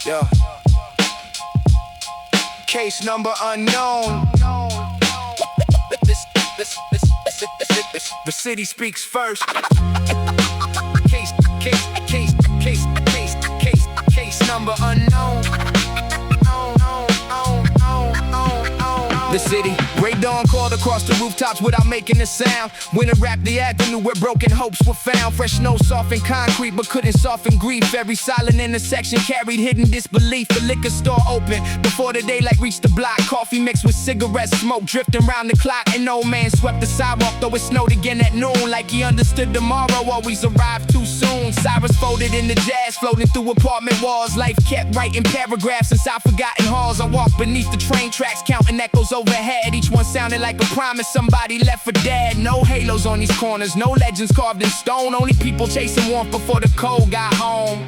Yeah. Case number unknown. The city speaks first. Case number unknown. The city, Ray Dawn called across the rooftops without making a sound. Winter wrapped the avenue where broken hopes were found. Fresh snow softened concrete but couldn't soften grief. Every silent intersection carried hidden disbelief. The liquor store open before the daylight reached the block. Coffee mixed with cigarette smoke drifting round the clock. An old man swept the sidewalk though it snowed again at noon. Like he understood tomorrow always arrived too soon. Sirens folded in the jazz floating through apartment walls. Life kept writing paragraphs inside forgotten halls. I walked beneath the train tracks counting echoes overhead. Each one sounded like a promise somebody left for dead. No halos on these corners, no legends carved in stone. Only people chasing warmth before the cold got home.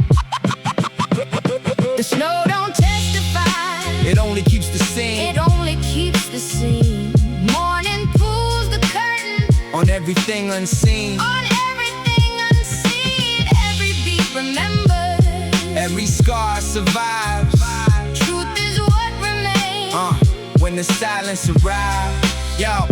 The snow don't testify, it only keeps the scene. it only keeps the scene. Morning pulls the curtain On everything unseen, on everything unseen. Every beat remembered, every scar survives. truth is what remains. When the silence arrives. Yo,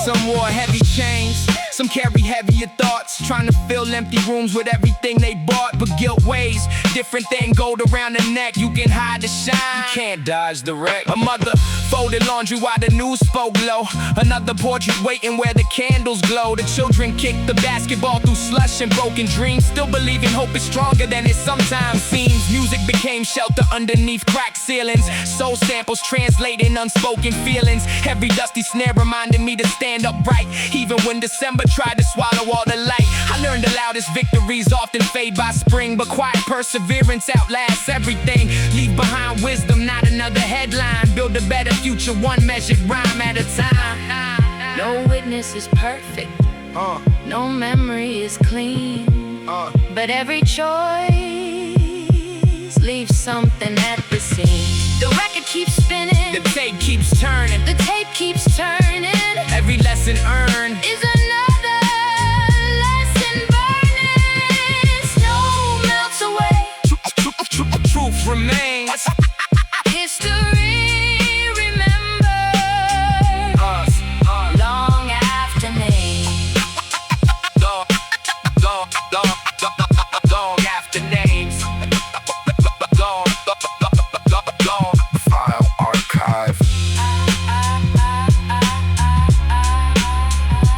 some wore heavy chains, some carry heavier thoughts, trying to fill empty rooms with everything they bought. But guilt weighs different than gold around the neck. You can hide the shine, you can't dodge the wreck. A mother folded laundry while the news spoke low. Another portrait waiting where the candles glow. The children kicked the basketball through slush and broken dreams, still believing hope is stronger than it sometimes seems. Music became shelter underneath cracked ceilings. Soul samples translating unspoken feelings. Every dusty snare reminded me to stand upright, even when December tried to swallow all the light. I learned the loudest victories often fade by spring, but quiet perseverance outlasts everything. Leave behind wisdom, not another headline. Build a better future, one measured rhyme at a time. No witness is perfect, no memory is clean, but every choice leaves something at the scene. The record keeps spinning, The tape keeps turning, the tape keeps turning. every lesson earned Is another lesson burning. Snow melts away, truth remains. history remembers long after name. Long after names. File archive.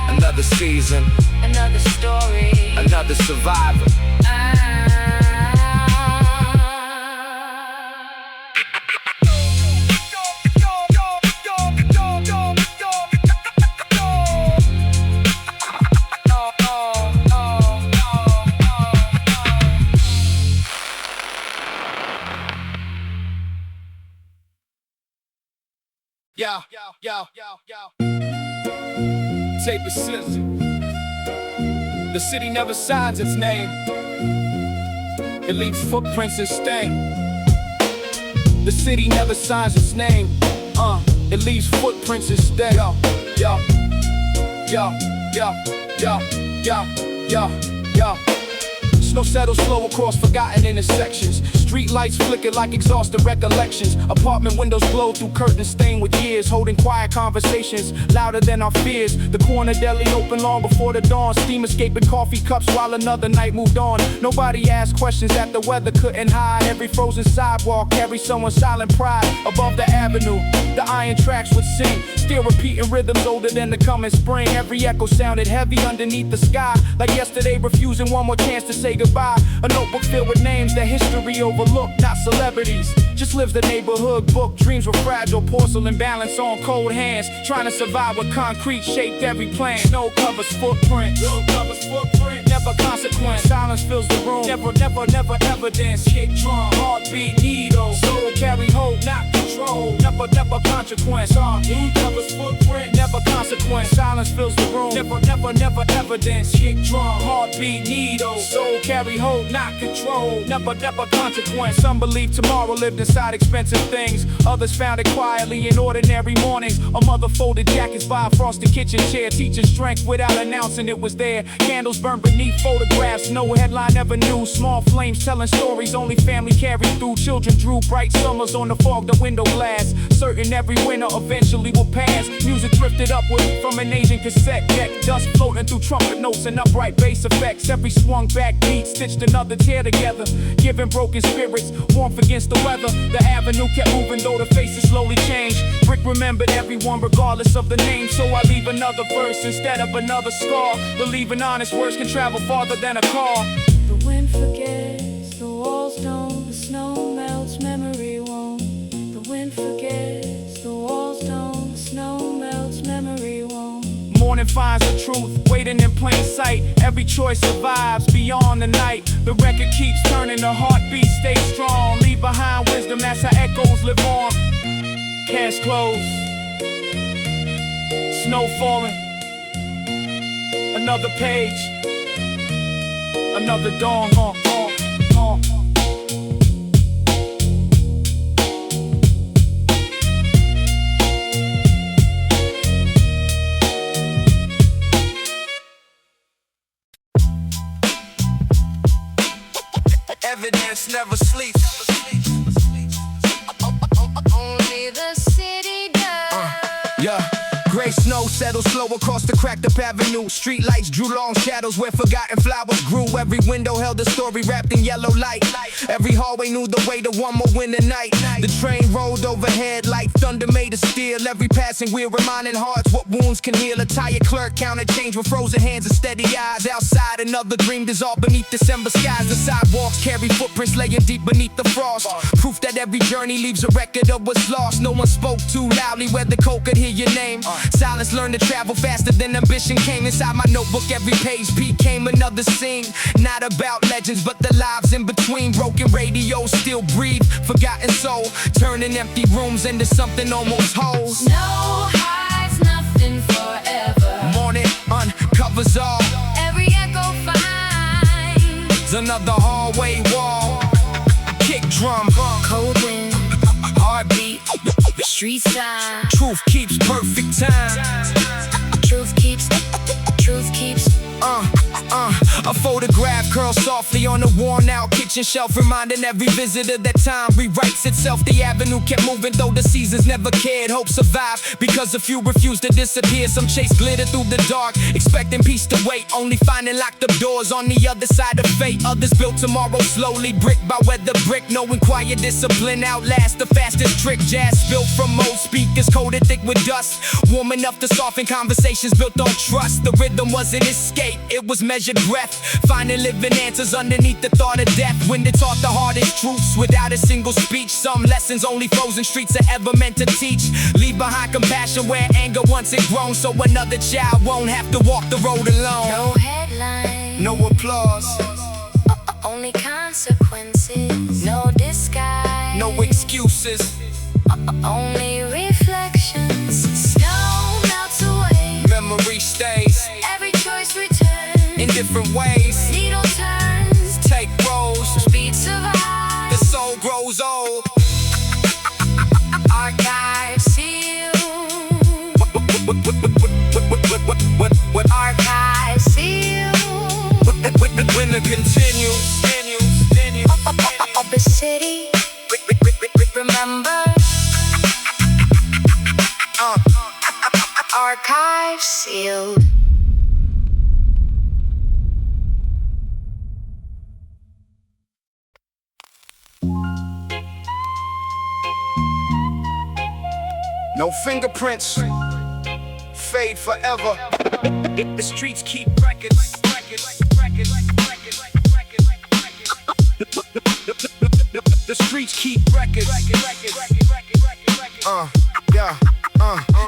Another season, Another story. another survivor. Yo. Tape is scissors. The city never signs its name. It leaves footprints and stain. The city never signs its name. It leaves footprints and stain. Yo. Snow settles slow across forgotten intersections. Street lights flicker like exhausted recollections. Apartment windows glow through curtains stained with years, holding quiet conversations louder than our fears. The corner deli open long before the dawn, steam escaping coffee cups while another night moved on. Nobody asked questions that the weather couldn't hide. Every frozen sidewalk carries someone's silent pride. Above the avenue, the iron tracks would sing, still repeating rhythms older than the coming spring. Every echo sounded heavy underneath the sky, like yesterday refusing one more chance to say goodbye. A notebook filled with names that history overlooked, not celebrities. Just lives the neighborhood book. Dreams were fragile, porcelain balance on cold hands, trying to survive with concrete shaped every plan. Snow covers footprint, never consequence. Silence fills the room, never evidence. Kick drum, heartbeat, needle. Soul carry hope, not control. Never consequence. Covers footprint, never consequence. consequence. Silence fills the room. Never evidence. Kick drum, heartbeat, needle. Soul carry hold, not control. Never consequence. Some believe tomorrow lived inside expensive things. Others found it quietly in ordinary mornings. A mother folded jackets by a frosted kitchen chair, teaching strength without announcing it was there. Candles burned beneath photographs, no headline ever knew. Small flames telling stories only family carried through. Children drew bright summers on the fogged window glass, certain every winter eventually will pass. Music drifted upward from an Asian cassette deck, dust floating through trumpet notes and upright bass effects. Every swung back beat stitched another tear together, giving broken spirits warmth against the weather. The avenue kept moving though the faces slowly changed. Rick remembered everyone regardless of the name, so I leave another verse instead of another scar. Believing honest words can travel farther than a car. The wind forgets, the walls don't, the snow melts, memory won't. The wind forgets, the walls don't, the snow melts, memory won't. Morning finds the truth, waiting in plain sight. Every choice survives beyond the night. The record keeps turning, the heartbeat stays strong. Leave behind wisdom, that's how echoes live on. Cash closed, snow falling. Another page, another dawn. Evidence never sleeps. Only the city does. Yeah. Gray snow settled slow across the cracked up avenue. Street lights drew long shadows where forgotten flowers grew. Every window held a story wrapped in yellow light. Every hallway knew the way to one more winter night. The train rolled overhead like thunder made of steel. Every passing wheel reminding hearts what wounds can heal. A tired clerk counted change with frozen hands and steady eyes. Outside another dream dissolved beneath December skies. The sidewalks carry footprints laying deep beneath the frost. Proof that every journey leaves a record of what's lost. No one spoke too loudly where the cold could hear your name. Silence learned to travel faster than ambition came. Inside my notebook every page became another scene. Not about legends but the lives in between. Broken radios still breathe, forgotten soul, turning empty rooms into something almost whole. Snow hides nothing forever. Morning uncovers all. Every echo finds Another hallway wall. Kick drum, cold wind, heartbeat, street sign. truth keeps perfect time. Truth keeps. A photograph curls softly on a worn out kitchen shelf, reminding every visitor that time rewrites itself. The avenue kept moving though the seasons never cared. Hope survived because a few refused to disappear. Some chased glitter through the dark, expecting peace to wait, only finding locked up doors on the other side of fate. Others built tomorrow slowly, brick by weather brick, knowing quiet discipline outlast the fastest trick. Jazz built from old speakers coated thick with dust, warm enough to soften conversations built on trust. The rhythm wasn't escape, it was measured breath, finding living answers underneath the thought of death. When they taught the hardest truths without a single speech, some lessons only frozen streets are ever meant to teach. Leave behind compassion where anger once had grown, so another child won't have to walk the road alone. No headlines, No applause, only consequences. No disguise, no excuses. only reflections. Snow melts away, Memory stays every choice returns. in different ways. Needle turns, Take roles, speed survives. the soul grows old. Archives sealed. Archives sealed. Winter continues. Of the city, remember. Archives sealed. No fingerprints, fade forever. The streets keep records. The streets keep records. Yeah.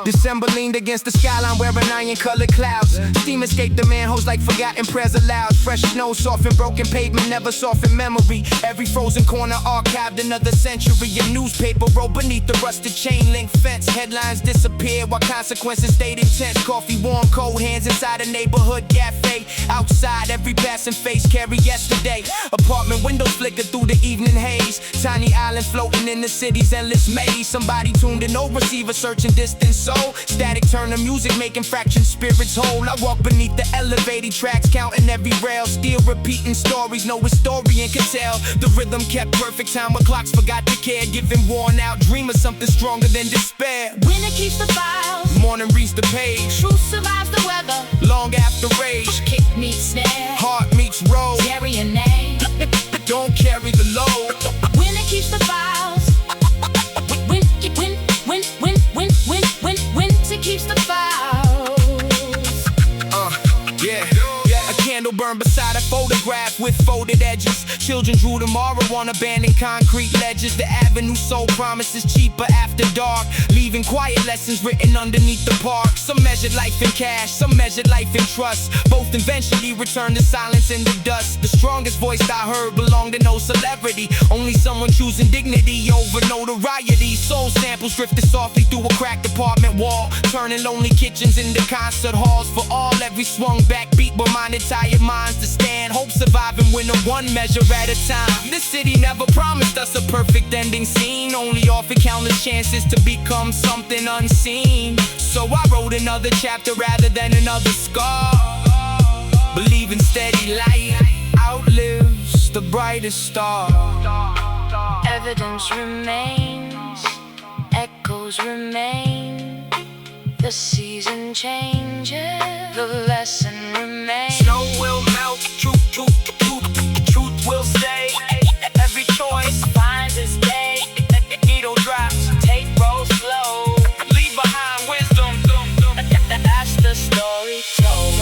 December leaned against the skyline wearing iron-colored clouds. Steam escaped the manholes like forgotten prayers aloud. Fresh snow softened broken pavement, never softened memory. Every frozen corner archived another century. A newspaper wrote beneath the rusted chain link fence. Headlines disappeared while consequences stayed intense. Coffee warm, cold hands inside a neighborhood cafe. Outside, every passing face carry yesterday. Apartment windows flicker through the evening haze. Tiny island floating in the city's endless maze. Somebody tuned in, no receiver searching distant soul. Static turn the music, making fractured spirits whole. I walk beneath the elevated tracks, counting every rail. Still repeating stories no historian could tell. The rhythm kept perfect time where clocks forgot to care. Giving worn out dream of something stronger than despair. Winter keeps the files, Morning reads the page. truth survives the weather. Long after rage, Kick meets snare, heart meets road. Jerry and Nay. Don't carry the load. Winter keeps the files. Winter keeps the files. Yeah. A candle burned beside a photograph with folded edges. Children drew tomorrow on abandoned concrete ledges. The avenue sold promises cheaper after dark, leaving quiet lessons written underneath the park. Some measured life in cash, some measured life in trust. Both eventually returned to silence in the dust. The strongest voice I heard belonged to no celebrity, only someone choosing dignity over notoriety. Soul samples drifted softly through a cracked apartment wall, turning lonely kitchens into concert halls for all. Every swung back beat reminded tired minds to stand. Hope surviving winter one measure at a time. This city never promised us a perfect ending scene, only offered countless chances to become something unseen. So I wrote another chapter rather than another scar, believing steady light outlives the brightest star. Evidence remains, echoes remain. The season changes, the lesson remains. Snow will melt, truth will stay. Every choice Finds its day, needle drops, tape rolls slow. leave behind wisdom. That's the story told.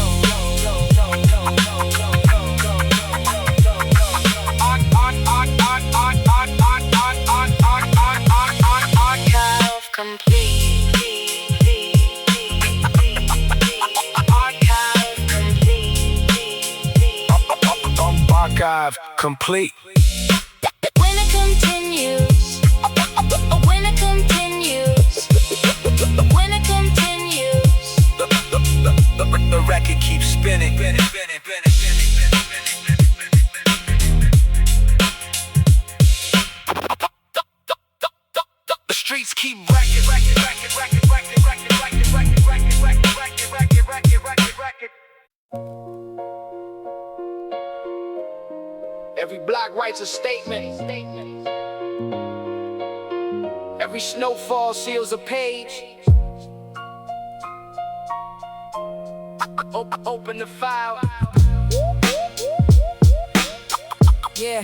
Archive complete. Archive complete. When it continues, when it continues, when it continues. The record keeps spinning. The streets keep wrecking. Every block writes a statement. Every snowfall seals a page. Open the file. Yeah.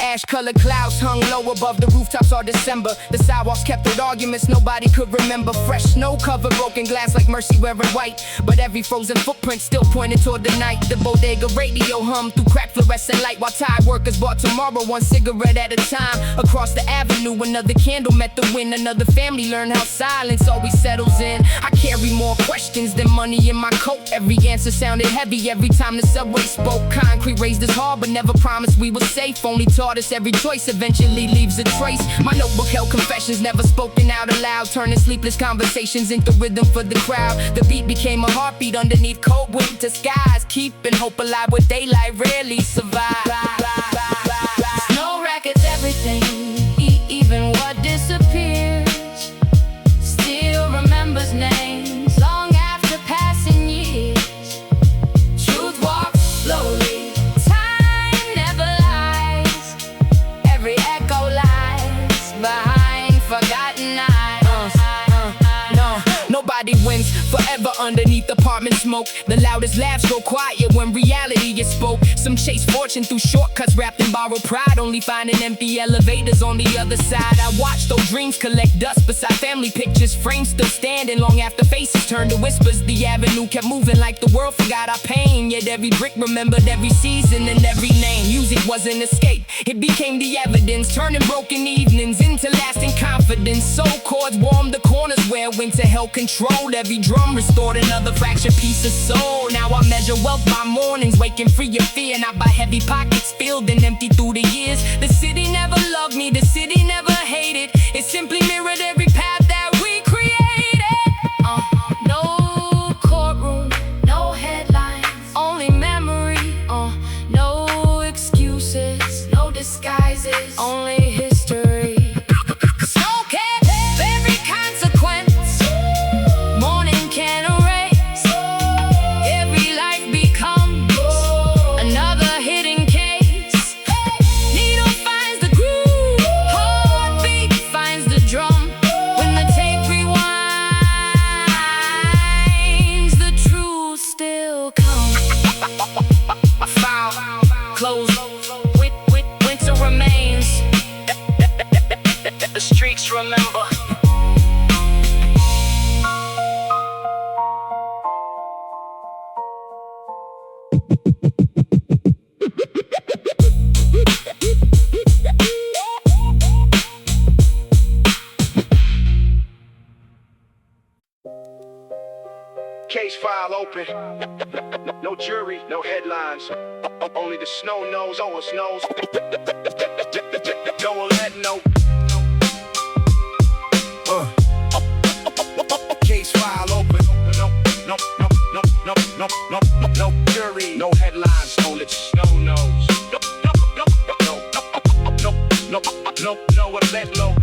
Ash-colored clouds hung low above the rooftops all December. The sidewalks kept with arguments nobody could remember. Fresh snow covered broken glass like Mercy wearing white, but every frozen footprint still pointed toward the night. The bodega radio hummed through cracked fluorescent light, while tire workers bought tomorrow one cigarette at a time. Across the avenue, another candle met the wind. Another family learned how silence always settles in. I carry more questions than money in my coat. Every answer sounded heavy every time the subway spoke. Concrete raised us hard, but never promised we were safe. Only taught us every choice eventually leaves a trace. My notebook held confessions never spoken out aloud, turning sleepless conversations into rhythm for the crowd. The beat became a heartbeat underneath cold winter skies, keeping hope alive where daylight rarely survives. Snow records everything, even what disappears. Still remembers names long after passing years. Truth walks slowly, time never lies. Every echo lies behind forgotten eyes. No, nobody wins forever underneath apartment smoke. The loudest laughs go quiet when reality is spoke. Some chase fortune through shortcuts wrapped in borrowed pride, only finding empty elevators on the other side. I watched those dreams collect dust beside family pictures, frames still standing long after faces turned to whispers. The avenue kept moving like the world forgot our pain, yet every brick remembered every season and every name. Music was an escape, it became the evidence, turning broken evenings into lasting confidence. Soul chords warmed the corners where when gates of hell controlled. Every drum restored another fractured piece of soul. Now I measure wealth by mornings, waking free of fear, not by heavy pockets filled and empty through the years. The city never loved me, the city never hated. It simply mirrored every path that we created. No courtroom, no headlines, only memory. No excuses, no disguises, only history. Winter remains. The streets remember. Case file open. No jury, no headlines. Only the snow knows, oh it snows. No one let no. Case file open. No jury, no headlines. Only the snow knows. No one let no.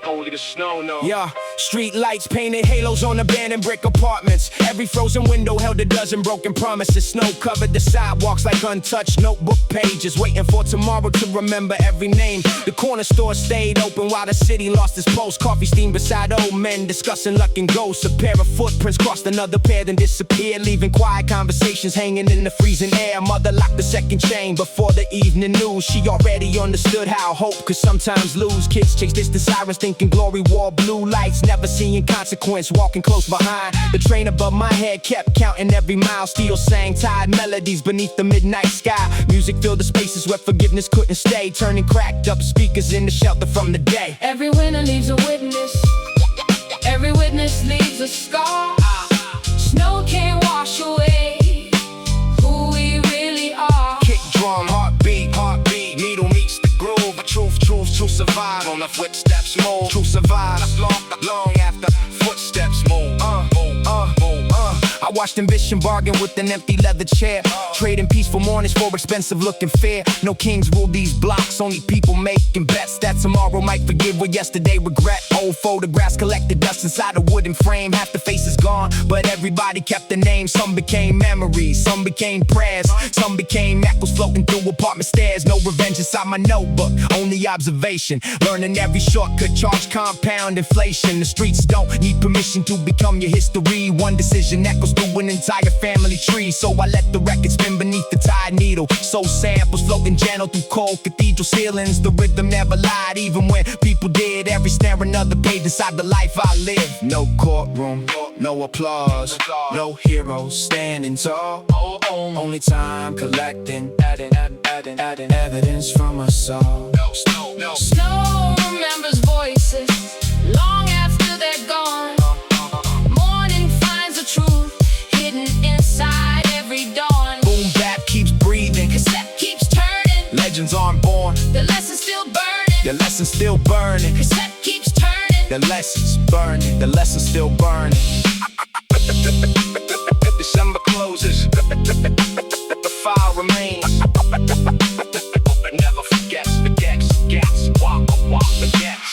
Only the snow knows. Yeah, street lights painted halos on abandoned brick apartments. Every frozen window held a dozen broken promises. Snow covered the sidewalks like untouched notebook pages, waiting for tomorrow to remember every name. The corner store stayed open while the city lost its pulse. Coffee steamed beside old men discussing luck and ghosts. A pair of footprints crossed another pair, then disappeared, leaving quiet conversations hanging in the freezing air. Mother locked the second chain before the evening news. She already understood how hope could sometimes lose. Kids chase distant sirens thinking glory wore blue lights, never seeing consequence, walking close behind. The train above my head kept counting every mile. Still sang tired melodies beneath the midnight sky. Music filled the spaces where forgiveness couldn't stay, turning cracked up speakers into shelter from the day. Every winner leaves a witness. Every witness leaves a scar. Snow can't wash away who we really are. Kick drum, heartbeat, needle meets the groove. Truth to survive on the footsteps move. To survive long after footsteps move. I watched ambition bargain with an empty leather chair, trading peaceful mornings for expensive looking fare. No kings rule these blocks, only people making bets that tomorrow might forgive what yesterday regret. Old photographs collected dust inside a wooden frame. Half the face is gone, but everybody kept the name. Some became memories, some became prayers, some became echoes floating through apartment stairs. No revenge inside my notebook, only observation. Learning every shortcut, charge compound inflation. The streets don't need permission to become your history. One decision echoes through an entire family tree. So I let the record spin beneath the tide needle. Soul samples floating gentle through cold cathedral ceilings. The rhythm never lied, even when people did. Every snare another page inside the life I live. No courtroom, no applause, no heroes standing tall. Only time collecting, adding evidence from us all. Snow remembers voices long after they're gone. Morning finds the truth hidden inside every dawn. Boom bap keeps breathing, Cassette keeps turning. legends aren't born. The lesson's still burning. The lesson's still burning. Cassette keeps turning. The lesson's burning. The lesson's still burning. December closes, the file remains. Never forgets, forgets, walk, forgets.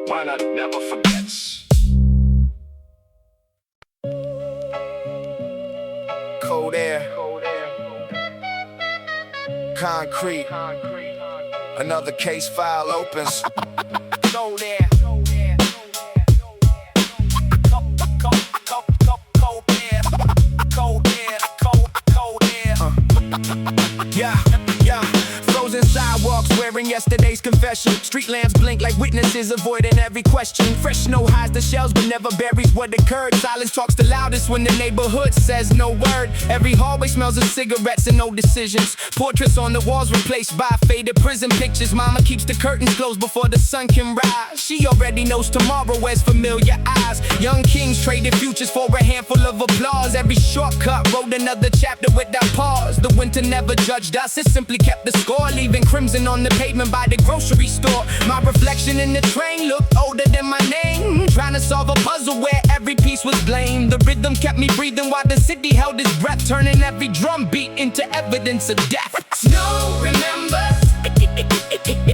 Why not never forgets? Cold air, concrete. Another case file opens. Cold air. Cold air. Yeah. Frozen sidewalks wearing yesterday's confession. special. Street lamps blink like witnesses, avoiding every question. Fresh snow hides the shells but never buries what occurred. Silence talks the loudest when the neighborhood says no word. Every hallway smells of cigarettes and no decisions. Portraits on the walls replaced by faded prison pictures. Mama keeps the curtains closed before the sun can rise. She already knows tomorrow wears familiar eyes. Young kings traded futures for a handful of applause. Every shortcut wrote another chapter without pause. The winter never judged us, it simply kept the score, leaving crimson on the pavement by the grocery store. My reflection in the train looked older than my name, trying to solve a puzzle where every piece was blamed. The rhythm kept me breathing while the city held its breath, turning every drum beat into evidence of death. Snow remembers,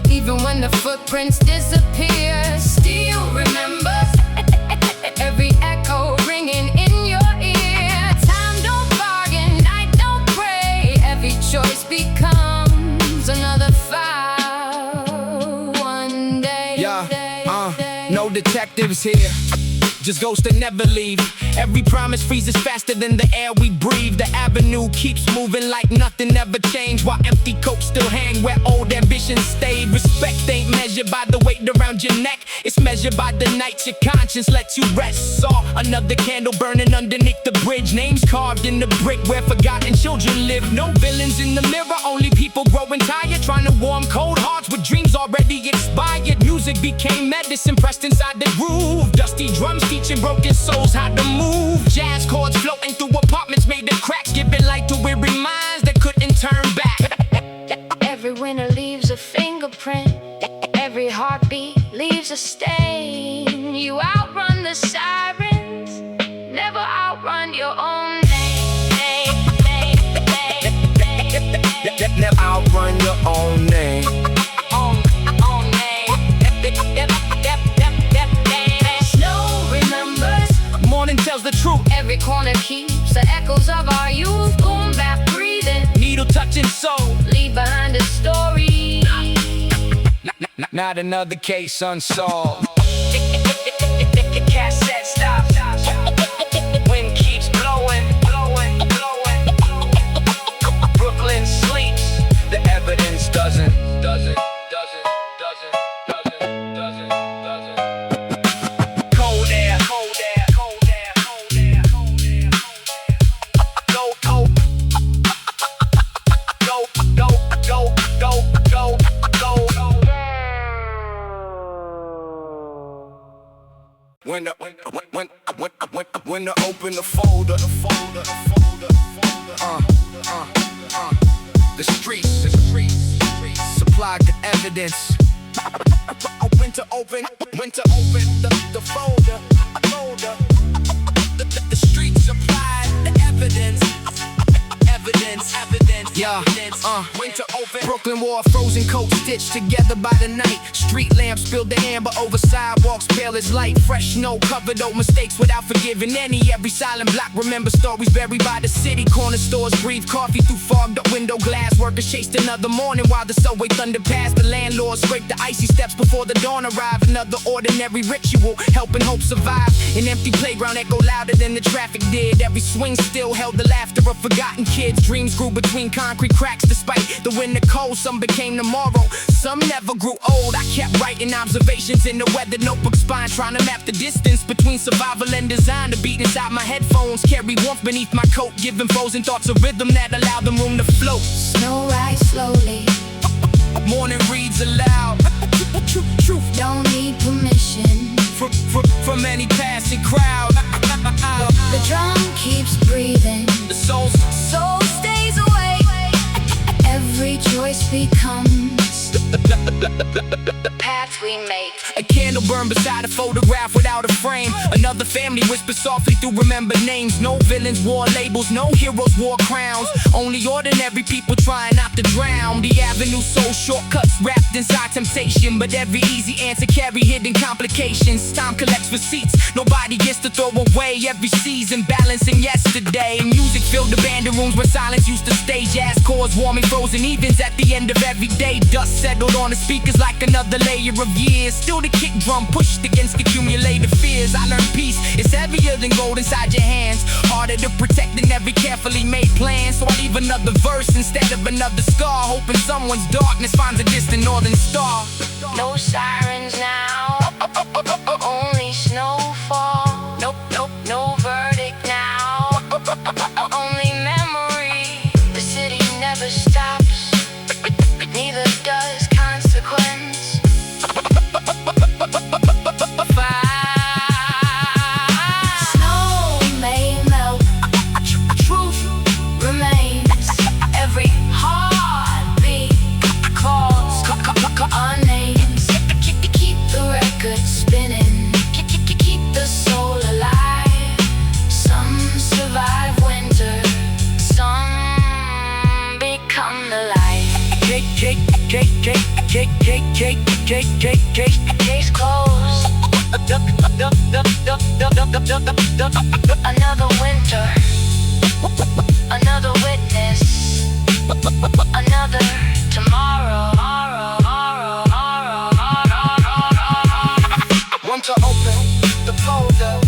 even when the footprints disappear. Still remembers, every echo ringing in your ear. Time don't bargain, night don't pray. Every choice becomes another file. One day, no detectives here, just ghosts that never leave. Every promise freezes faster than the air we breathe. The avenue keeps moving like nothing ever changed, while empty coats still hang where old ambitions stayed. Respect ain't measured by the weight around your neck, it's measured by the nights your conscience lets you rest. Saw another candle burning underneath the bridge, names carved in the brick where forgotten children live. No villains in the mirror, only people growing tired, trying to warm cold hearts with dreams already expired. Music became medicine pressed inside the groove. Dusty drums teaching broken souls how to move. Jazz chords floating through apartments made of cracks, giving light to weary minds that couldn't turn back. every winter leaves a fingerprint. Every heartbeat leaves a stain. You outrun the sirens, never outrun your own name. Never outrun your own name. Snow remembers, Morning tells the truth. every corner keeps the echoes of our youth. Boom bap breathing, Needle touching soul. leave behind a story. Not another case unsolved. Cassette stops. Wind keeps blowing, blowing, blowing. Brooklyn sleeps. The evidence doesn't. Cold air, cold air, cold air, cold air, cold air. Go, go, go, go, go, go, go, go. When to open the folder, the streets supply the evidence. When to open the folder, the streets supply the evidence. Yeah, when to open. Brooklyn wore a frozen coat stitched together by the night. Street lamps spilled the amber over sidewalks pale as light. Fresh snow covered old mistakes without forgiving any. Every silent block remember stories buried by the city. Corner stores breathe coffee through fogged up window glass. Workers chased another morning while the subway thundered past. The landlord scraped the icy steps before the dawn arrived. Another ordinary ritual, helping hope survive. An empty playground echo louder than the traffic did. Every swing still held the laughter of forgotten kids. Dreams grew between concrete cracks despite the winter cold. Some became tomorrow, some never grew old. I kept writing observations in the weather notebook spine, trying to map the distance between survival and design. The beat inside my headphones carry warmth beneath my coat, giving frozen thoughts a rhythm that allowed them room to float. Snow rise slowly, Morning reads aloud. Truth don't need permission. from any passing crowd. The drum keeps breathing, The soul soul stays awake. Every choice becomes the path we make. A candle burned beside a photograph without a frame. Another family whispers softly through remembered names. No villains wore labels, no heroes wore crowns. Only ordinary people trying not to drown. The avenue sold shortcuts wrapped inside temptation, but every easy answer carry hidden complications. Time collects receipts, nobody gets to throw away. Every season balancing yesterday. Music filled the band rooms where silence used to stay. Jazz chords warming frozen evens at the end of every day. Dust settled on the speakers like another layer of years. Still the kick drum pushed against accumulated fears. I learned peace, it's heavy heavier than gold inside your hands. Harder to protect than every carefully made plan. So I leave another verse instead of another scar, hoping someone's darkness finds a distant northern star. No sirens now, only snowfall. Nope, nope, no verdict now, only memory. The city never stops, neither does consequence. Snow may melt, truth remains. Every heartbeat calls our names. Keep the record spinning, keep the soul alive. Some survive winter, some become the light. Case closed. Another winter, another witness, another tomorrow. Want to open the folder,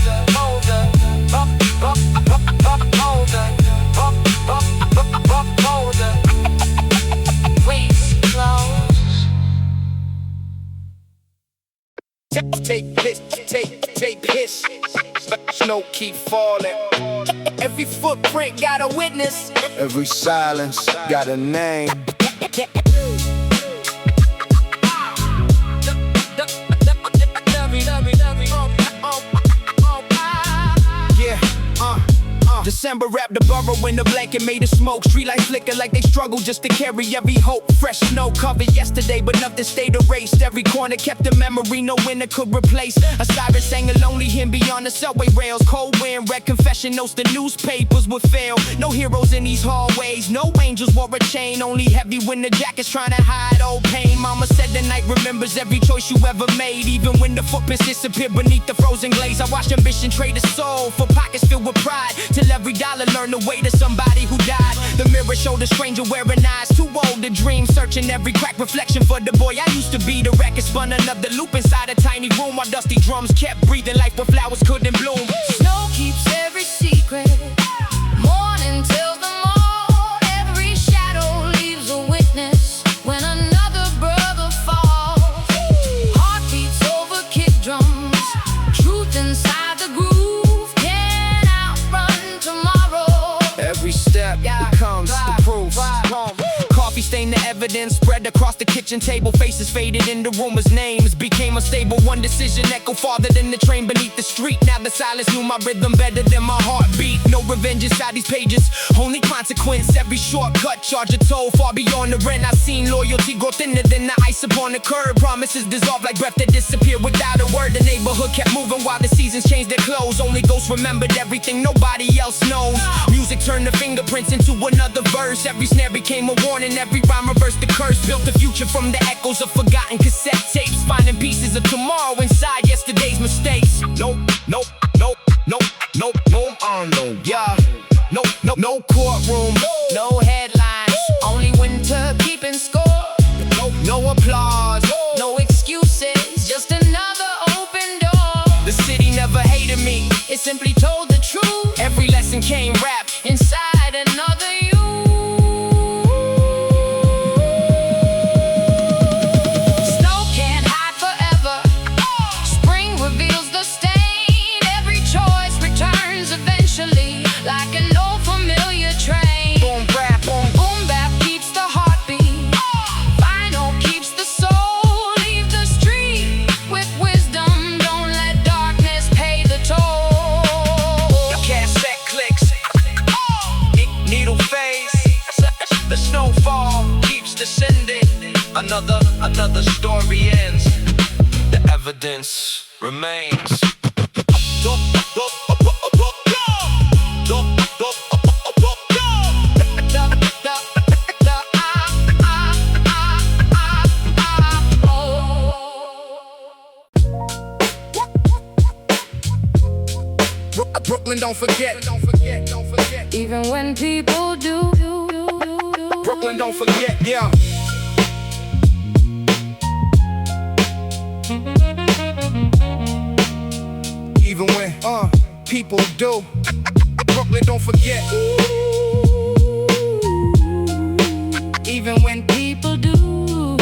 Take piss. Snow keep falling. Every footprint got a witness. Every silence got a name. December wrapped the borough in the blanket, made of smoke. Streetlights flicker like they struggle just to carry every hope. Fresh snow covered yesterday, but nothing stayed erased. Every corner kept a memory no winter could replace. A siren sang a lonely hymn beyond the subway rails. Cold wind read confession notes, the newspapers would fail. No heroes in these hallways, no angels wore a chain. Only heavy winter jackets trying to hide old pain. Mama said the night remembers every choice you ever made, even when the footprints disappear beneath the frozen glaze. I watched ambition trade a soul for pockets filled with pride, till every dollar learned the way to somebody who died. The mirror showed a stranger wearing eyes, too old to dream, searching every crack reflection for the boy I used to be. The record spun another loop inside a tiny room, while dusty drums kept breathing life where flowers couldn't bloom. Snow keeps every secret, morning till the morn. Every shadow leaves a witness when another brother falls. Heartbeats over kick drums, truth inside the groove. Can't outrun tomorrow. Every step becomes the proof. Coffee stained the evidence spread across the kitchen table. Faces faded in the rumors, names became unstable. One decision echoed farther than the train beneath the street. Now the silence knew my rhythm better than my heartbeat. No revenge inside these pages, only consequence. Every shortcut charge a toll far beyond the rent. I've seen loyalty grow thinner than the ice upon the curb. Promises dissolve like breath that disappeared without a word. The neighborhood kept moving while the seasons changed their clothes. Only ghosts remembered everything nobody else knows. Music turned the fingerprints into another verse. Every snare became a warning, every rhyme reversed the curse. Built a future from the echoes of forgotten cassette tapes, finding pieces of tomorrow inside yesterday's mistakes. No, yeah. No courtroom, No headlines, Only winter keeping score. no applause. No excuses, just another open door. the city never hated me. It simply told the truth Every lesson came wrapped inside another you. Snow can't hide forever. Spring reveals the stain. Every choice returns eventually, like an old familiar train. boom, rap, boom. Boom bap keeps the heartbeat. Vinyl keeps the soul. Leave the street with wisdom. Don't let darkness pay the toll. Cassette clicks, needle phase. The snowfall keeps descending. Another story ends. The evidence remains. Brooklyn, don't forget. Even when people do. Brooklyn, don't forget. Yeah. Even when, people do. Brooklyn, don't forget. Even when people do,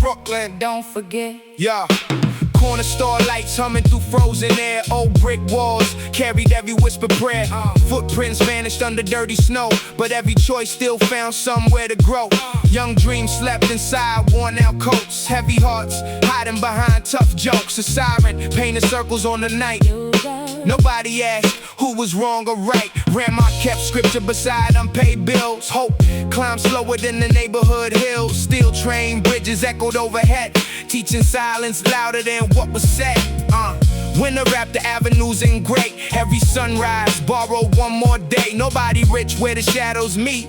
Brooklyn, don't forget. yeah. Corner store lights humming through frozen air. Old brick walls carried every whispered prayer. Footprints vanished under dirty snow, but every choice still found somewhere to grow. Young dreams slept inside worn out coats. Heavy hearts hiding behind tough jokes. A siren painted circles on the night. Nobody asked who was wrong or right. Grandma kept scripture beside unpaid bills. Hope climbed slower than the neighborhood hills. Steel train bridges echoed overhead, teaching silence louder than what was said. Winter wrapped the avenues in gray. Every sunrise borrowed one more day. Nobody rich where the shadows meet.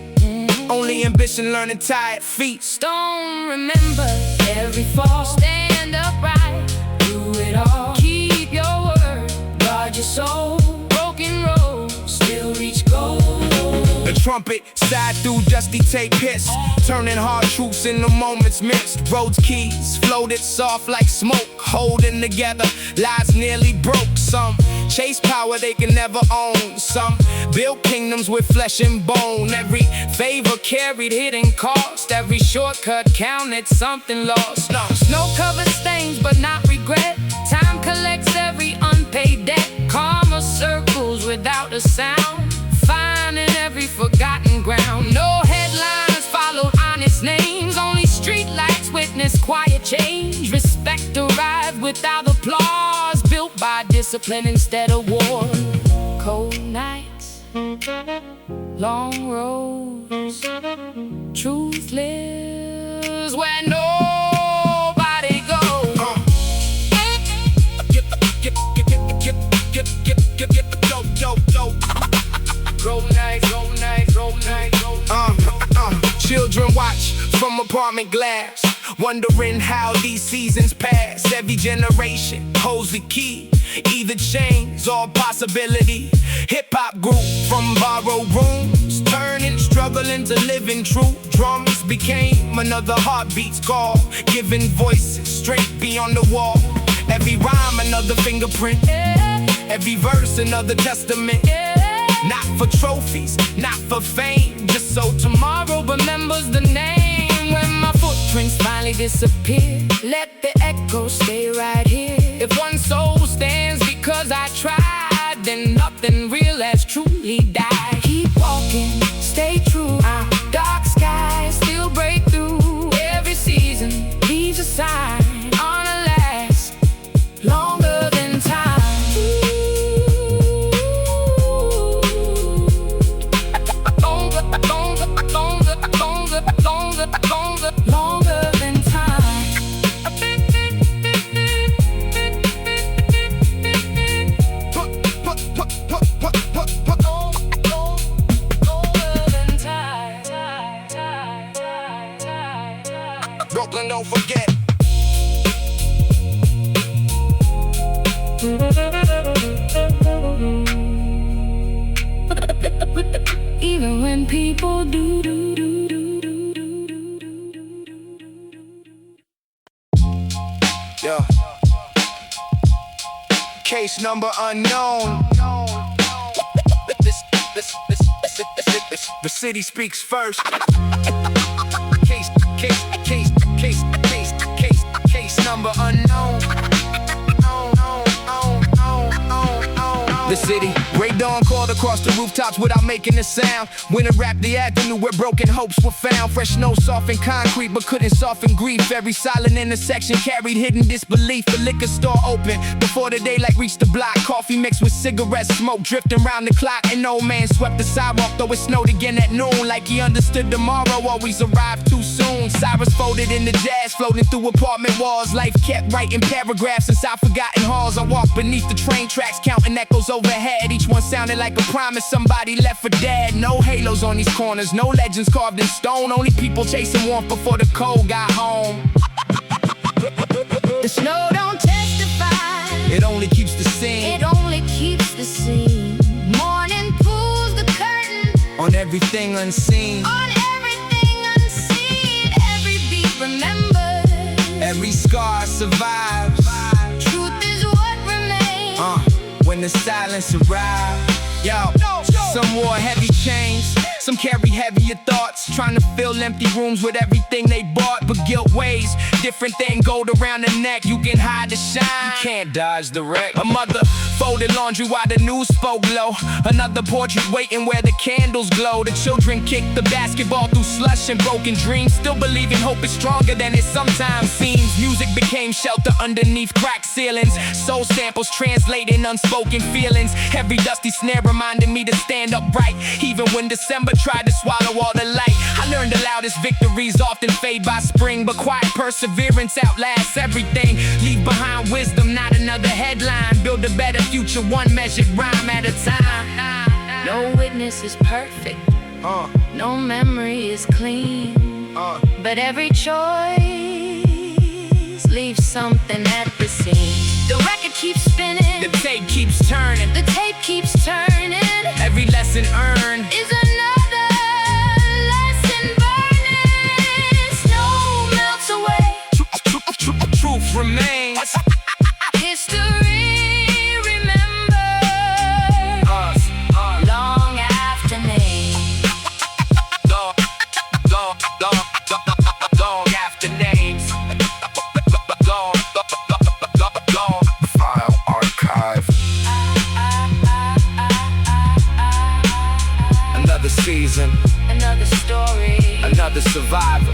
Only ambition learning tired feet. Don't remember every fall. Stand upright through it all. Keep your word, guard your soul. Broken roads still reach gold. The trumpet sighed through dusty tape hits, turning hard truths into moments missed. Roads keys floated soft like smoke, holding together lives nearly broke. Some chase power they can never own. Some build kingdoms with flesh and bone. Every favor carried hidden cost. Every shortcut counted something lost. No. Snow covered stains but not regret. Time collects every unpaid debt. Karma circles without a sound, finding every forgotten ground. No headlines followed honest names. Only street lights witness quiet change. Respect arrived without applause, built by discipline instead of war. Cold nights, long roads, truth lives where nobody goes. Children watch from apartment glass, wondering how these seasons pass. Every generation holds the key, either change or possibility. Hip-hop grew from borrowed rooms, turning struggle into living true. Drums became another heartbeat's call, giving voices straight beyond the wall. Every rhyme another fingerprint, every verse another testament. Not for trophies, not for fame, just so tomorrow remembers the name. When my footprints finally disappear, let the echo stay right here. If one soul stands because I tried, then nothing real has truly died. Keep walking, stay true. Dark skies still break through. Every season leaves a sign on a last longer than time. Longer than time. Brooklyn, don't forget. Even when people do. Yeah. Case number unknown. The city speaks first. Case number unknown. The city, Ray Dawn called across the rooftops without making a sound. Winter wrapped the avenue where broken hopes were found. Fresh snow softened concrete but couldn't soften grief. Every silent intersection carried hidden disbelief. The liquor store open before the daylight reached the block. Coffee mixed with cigarette smoke drifting round the clock. An old man swept the sidewalk though it snowed again at noon. Like he understood tomorrow always arrived too soon. Sirens folded into jazz floating through apartment walls. Life kept writing paragraphs inside forgotten halls. I walked beneath the train tracks counting echoes overhead. Each one sounded like a promise somebody left for dead. No halos on these corners, no legends carved in stone. Only people chasing warmth before the cold got home. The snow don't testify, It only keeps the scene. it only keeps the scene. Morning pulls the curtain On everything unseen, on everything unseen. Every beat remembered, every scar survives. truth is what remains. when the silence arrived. Yo, some wore heavy chains, some carry heavier thoughts, trying to fill empty rooms with everything they bought. But guilt weighs different than gold around the neck. You can hide the shine, you can't dodge the wreck. A mother folded laundry while the news spoke low. Another portrait waiting where the candles glow. The children kicked the basketball through slush and broken dreams, still believing hope is stronger than it sometimes seems. Music became shelter underneath cracked ceilings, soul samples translating unspoken feelings. Every dusty snare reminded me to stand upright, even when December tried to swallow all the light. I learned the loudest victories often fade by spring, but quiet perseverance outlasts everything. Leave behind wisdom, not another headline. Build a better future, one measured rhyme at a time. No witness is perfect, no memory is clean, but every choice leaves something at the scene. The record keeps spinning, The tape keeps turning, the tape keeps turning. every lesson earned Is another lesson burning. Snow melts away, truth remains. history remembers long after name. Long after names. File archive. Another season, Another story, another survivor.